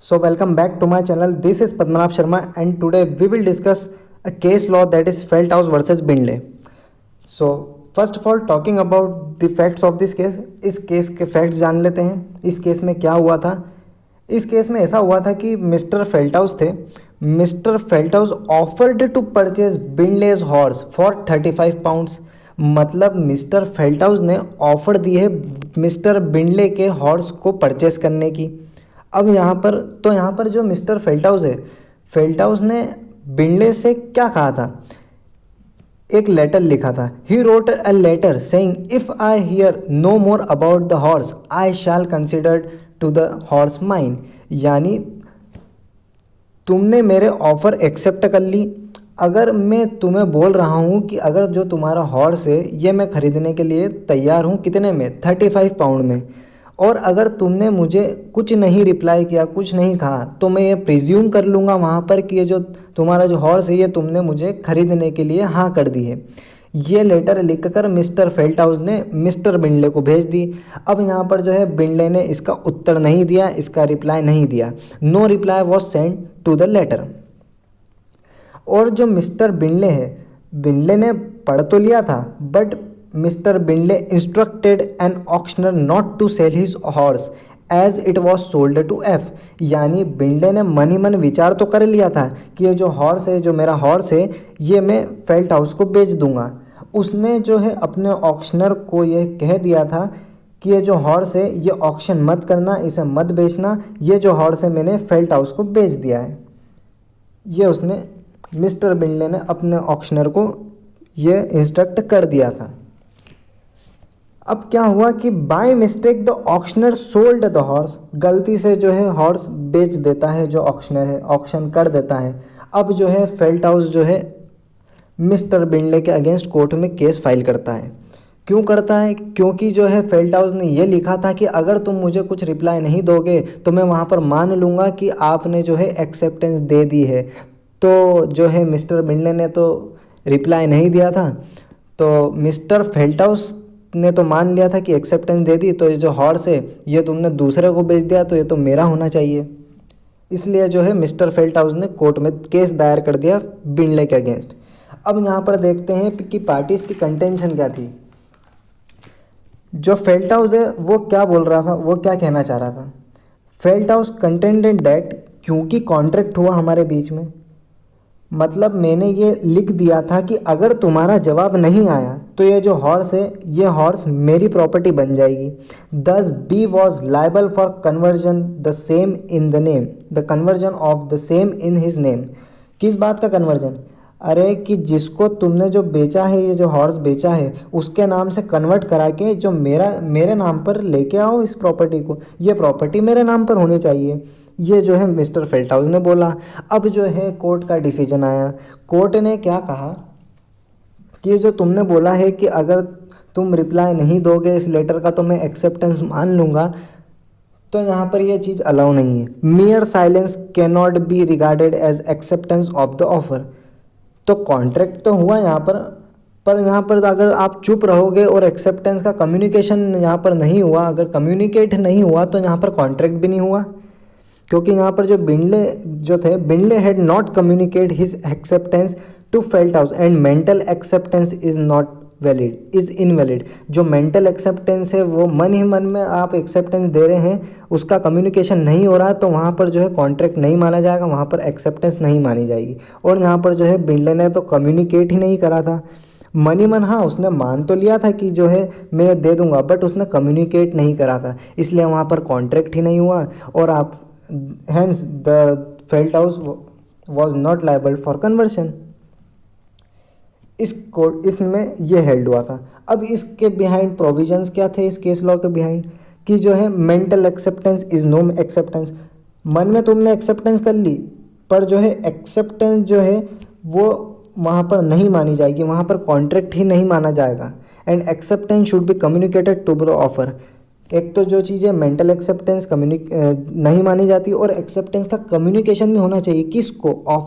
So welcome back to my channel. This is Padmanabh Sharma and today we will discuss a case law that is Feldhaus versus Bindley. So first of all talking about the facts of this case. इस case के facts जान लेते हैं। इस case में क्या हुआ था। इस केस में ऐसा हुआ था कि मिस्टर फेल्टहाउस थे। Mister Felthouse offered to purchase Bindley's horse for 35 pounds. मतलब मिस्टर फेल्टहाउस ने ऑफर दी है मिस्टर बिंडले के हॉर्स को परचेस करने की। अब यहाँ पर जो मिस्टर फेल्टहाउस है, फेल्टहाउस ने बिंडले से क्या कहा था, एक लेटर लिखा था। He wrote a letter saying if I hear no more about the horse I shall consider to the horse mine. यानी तुमने मेरे ऑफर एक्सेप्ट कर ली। अगर मैं तुम्हें बोल रहा हूँ कि अगर जो तुम्हारा हॉर्स है ये मैं ख़रीदने के लिए तैयार हूँ, कितने में, 35 पाउंड में, और अगर तुमने मुझे कुछ नहीं रिप्लाई किया, कुछ नहीं कहा, तो मैं ये प्रिज्यूम कर लूँगा वहाँ पर कि ये जो तुम्हारा जो हॉर्स है ये तुमने मुझे ख़रीदने के लिए हाँ कर दी है। ये लेटर लिखकर मिस्टर फेल्टहाउस ने मिस्टर बिंडले को भेज दी। अब यहाँ पर जो है बिंडले ने इसका उत्तर नहीं दिया, इसका रिप्लाई नहीं दिया। No reply was send to the letter. और जो मिस्टर बिंडले है, बिंडले ने पढ़ तो लिया था, but mister Bindley instructed an auctioneer not to sell his horse as it was sold to F. यानी बिंडले ने मन ही मन विचार तो कर लिया था कि ये जो हॉर्स है, जो मेरा हॉर्स है, ये मैं फेल्टहाउस को बेच दूंगा। उसने जो है अपने ऑक्शनर को ये कह दिया था कि ये जो हॉर्स है ये ऑक्शन मत करना, इसे मत बेचना, ये जो हॉर्स है मैंने फेल्टहाउस को बेच दिया है। ये उसने मिस्टर बिंडले ने अपने ऑक्शनर को ये इंस्ट्रक्ट कर दिया था। अब क्या हुआ कि by mistake the auctioneer sold the horse. गलती से जो है हॉर्स बेच देता है, जो ऑक्शनर है ऑक्शन कर देता है। अब जो है फेल्टहाउस जो है मिस्टर बिंडले के अगेंस्ट कोर्ट में केस फाइल करता है। क्यों करता है? क्योंकि जो है फेल्टहाउस ने ये लिखा था कि अगर तुम मुझे कुछ रिप्लाई नहीं दोगे तो मैं वहाँ पर मान लूँगा कि आपने जो है एक्सेप्टेंस दे दी है। तो जो है मिस्टर बिंडले ने तो रिप्लाई नहीं दिया था, तो मिस्टर फेल्टहाउस ने तो मान लिया था कि एक्सेप्टेंस दे दी, तो ये जो हॉर्स है ये तुमने दूसरे को बेच दिया, तो ये तो मेरा होना चाहिए। इसलिए जो है मिस्टर फेल्टहाउस ने कोर्ट में केस दायर कर दिया बिंडले के अगेंस्ट। अब यहाँ पर देखते हैं कि पार्टीज़ की कंटेंशन क्या थी। जो फेल्टहाउस है वो क्या बोल रहा था, वो क्या कहना चाह रहा था। फेल्टहाउस कंटेंडेड दैट क्योंकि कॉन्ट्रैक्ट हुआ हमारे बीच में, मतलब मैंने ये लिख दिया था कि अगर तुम्हारा जवाब नहीं आया तो ये जो हॉर्स है ये हॉर्स मेरी प्रॉपर्टी बन जाएगी। Thus B was liable for conversion the same in the name, the conversion of the same in his name. किस बात का कन्वर्जन? अरे कि जिसको तुमने जो बेचा है, ये जो हॉर्स बेचा है, उसके नाम से कन्वर्ट करा के जो मेरे नाम पर लेके आओ इस प्रॉपर्टी को, ये प्रॉपर्टी मेरे नाम पर होनी चाहिए। ये जो है मिस्टर फेल्टहाउस ने बोला। अब जो है कोर्ट का डिसीजन आया। कोर्ट ने क्या कहा कि जो तुमने बोला है कि अगर तुम रिप्लाई नहीं दोगे इस लेटर का तो मैं एक्सेप्टेंस मान लूँगा, तो यहाँ पर ये चीज़ अलाउ नहीं है। Mere silence can not be regarded as acceptance of the offer. तो कॉन्ट्रैक्ट तो हुआ यहाँ पर यहाँ पर अगर आप चुप रहोगे और एक्सेप्टेंस का कम्युनिकेशन यहाँ पर नहीं हुआ, अगर कम्युनिकेट नहीं हुआ, तो यहाँ पर कॉन्ट्रैक्ट भी नहीं हुआ। क्योंकि यहाँ पर जो बिंडले जो थे, Bindley had not communicate his acceptance to Felthouse and mental acceptance is not valid, is invalid. जो मेंटल एक्सेप्टेंस है वो मन ही मन में आप एक्सेप्टेंस दे रहे हैं, उसका कम्युनिकेशन नहीं हो रहा है, तो वहाँ पर जो है कॉन्ट्रैक्ट नहीं माना जाएगा, वहाँ पर एक्सेप्टेंस नहीं मानी जाएगी। और यहाँ पर जो है बिंडले ने तो कम्युनिकेट ही नहीं करा था। मन ही मन हाँ उसने मान तो लिया था कि जो है मैं दे दूंगा, बट उसने कम्युनिकेट नहीं करा था, इसलिए वहाँ पर कॉन्ट्रैक्ट ही नहीं हुआ। और आप hence the Feldhaus was not liable for conversion। इसमें ये हेल्ड हुआ था। अब इसके बिहाइंड प्रोविजंस क्या थे इस केस लॉ के बिहाइंड, कि जो है mental acceptance is no acceptance. मन में तुमने एक्सेप्टेंस कर ली, पर जो है एक्सेप्टेंस जो है वो वहाँ पर नहीं मानी जाएगी, वहाँ पर कॉन्ट्रैक्ट ही नहीं माना जाएगा। And acceptance should be communicated to the offer. एक तो जो चीज़ है मेंटल एक्सेप्टेंस नहीं मानी जाती, और एक्सेप्टेंस का कम्युनिकेशन भी होना चाहिए, किसको? ऑफर